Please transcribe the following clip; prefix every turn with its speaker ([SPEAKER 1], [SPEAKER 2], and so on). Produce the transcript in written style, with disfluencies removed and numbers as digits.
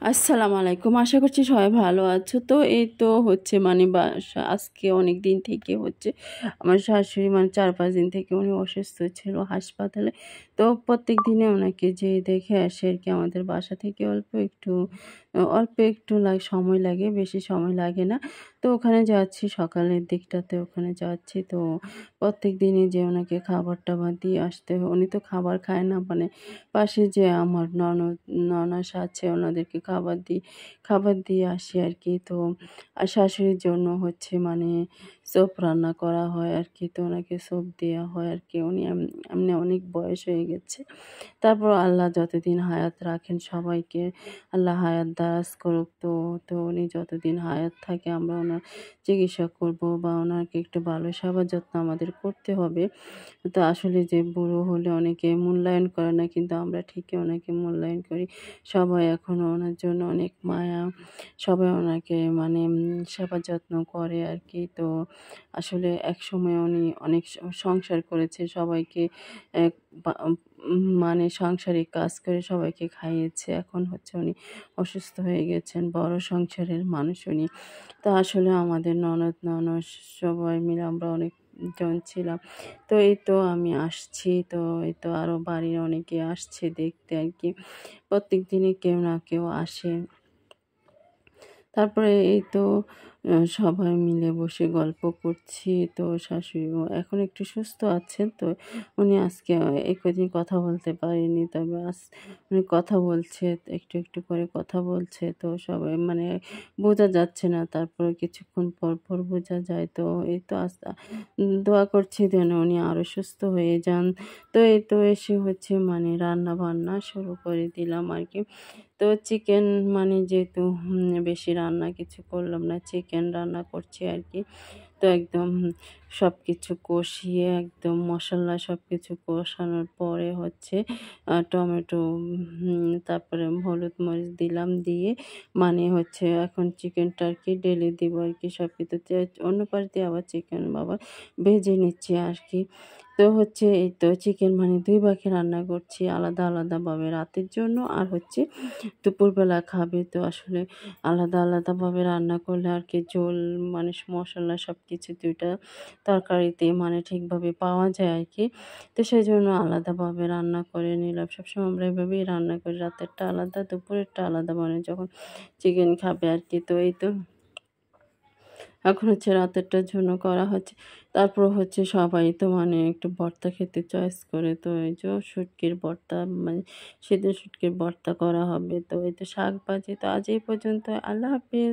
[SPEAKER 1] আসসালামু আলাইকুম। আশা করছি সবাই ভালো আছো। তো এই তো হচ্ছে মানে আজকে অনেক দিন থেকে হচ্ছে আমার শাশুড়ি মানে ৪-৫ দিন থেকে উনি অসুস্থ ছিল হাসপাতালে। তো প্রত্যেক দিনে ওনাকে যেয়ে দেখে আসি আরকি। আমাদের বাসা থেকে অল্প একটু সময় লাগে, বেশি সময় লাগে না। তো ওখানে যাচ্ছি সকালের দিকটাতে ওখানে যাচ্ছি। তো প্রত্যেকদিনই যেয়ে ওনাকে খাবার-টাবার দিয়ে আসতে হয়। উনি তো খাবার খায় না, মানে পাশে যে আমার ননাস আছে ওনাদেরকে খাবার দিয়ে আসি আরকি। তো আর শাশুড়ির জন্য হচ্ছে মানে স্যুপ রান্না করা হয় আরকি। তো ওনাকে স্যুপ দেয়া হয় আরকি। উনি এমনি অনেক বয়স হয়ে গেছে। তারপর আল্লাহ যতদিন হায়াত রাখেন সবাইকে, আল্লাহ হায়াত দারাজ করুক। তো উনি যতদিন হায়াত থাকে আমরা ওনার চিকিৎসা করব বা ওনাকে একটু ভালো সেবা যত্ন আমাদের করতে হবে। তো আসলে যে বুড়ো হলে অনেকে মূল্যায়ন করে না, কিন্তু আমরা ঠিকই ওনাকে মূল্যায়ন করি। সবাই এখনো ওনার জন্য অনেক মায়া, সবাই ওনাকে মানে সেবা যত্ন করে আরকি। তো আসলে একসময় উনি অনেক সংসার করেছে, সবাইকে এক বা মানে সাংসারিক কাজ করে সবাইকে খাইয়েছে। এখন হচ্ছে উনি অসুস্থ হয়ে গেছেন, বড় সংসারের মানুষ উনি। তো আসলে আমাদের ননদ সবাই মিলে আমরা অনেকজন ছিলাম। তো এই তো আমি আসছি। তো এই তো আরো বাড়ির অনেকে আসছে দেখতে আরকি। প্রত্যেকদিনই কেউ না কেউ আসে। তারপরে এই তো সবাই মিলে বসে গল্প করছি। তো শাশুড়িও এখন একটু সুস্থ আছেন। তো উনি আজকে এই কদিন কথা বলতে পারেনি। তবে উনি কথা বলছে, একটু করে কথা বলছে। তো সবাই মানে বোঝা যাচ্ছে না। তারপরে কিছুক্ষণ পর বোঝা যায়। তো এই তো দোয়া করছি যেন উনি আরো সুস্থ হয়ে যান। তো এই তো এসে হচ্ছে মানে রান্না-বান্না শুরু করে দিলাম আরকি। তো চিকেন মানে যেহেতু বেশি রান্না কিছু করলাম না। চিকেন রান্না করছি আরকি। তো একদম সবকিছু কষিয়ে একদম মসলা সবকিছু কষানোর পরে হচ্ছে টমেটো তারপরে হলুদ মরিচ দিলাম। দিয়ে মানে হচ্ছে এখন চিকেনটা আরকি ঢেলে দিব আরকি সবকিছু। অন্য পাশ দিয়ে আবার চিকেন আবার ভেজে নিচ্ছি আরকি। তো হচ্ছে এই তো চিকেন মানে ২ ভাগে রান্না করছি আলাদাভাবে রাতের জন্য আর হচ্ছে দুপুরবেলা খাবে। তো আসলে আলাদাভাবে রান্না করলে আরকি ঝোল মানে মসলা সবকিছু ২ টা তরকারিতে মানে ঠিকভাবে পাওয়া যায় আরকি। তো সেজন্য আলাদাভাবে রান্না করে নিলাম। সবসময় আমরা এভাবেই রান্না করি। রাতেরটা আলাদা, দুপুরেরটা আলাদা, মানে যখন চিকেন খাবে আরকি। তো এই তো এখন হচ্ছে রাতেরটার জন্য করা হচ্ছে। তারপর হচ্ছে সবাই তো মানে একটু ভর্তা খেতে চয়েস করে। তো এই যে শুটকির ভর্তা মানে সেদিন শুটকির ভর্তা করা হবে। তো এই তো শাক ভাজি। তো আজ এই পর্যন্ত। আল্লাহ হাফেজ।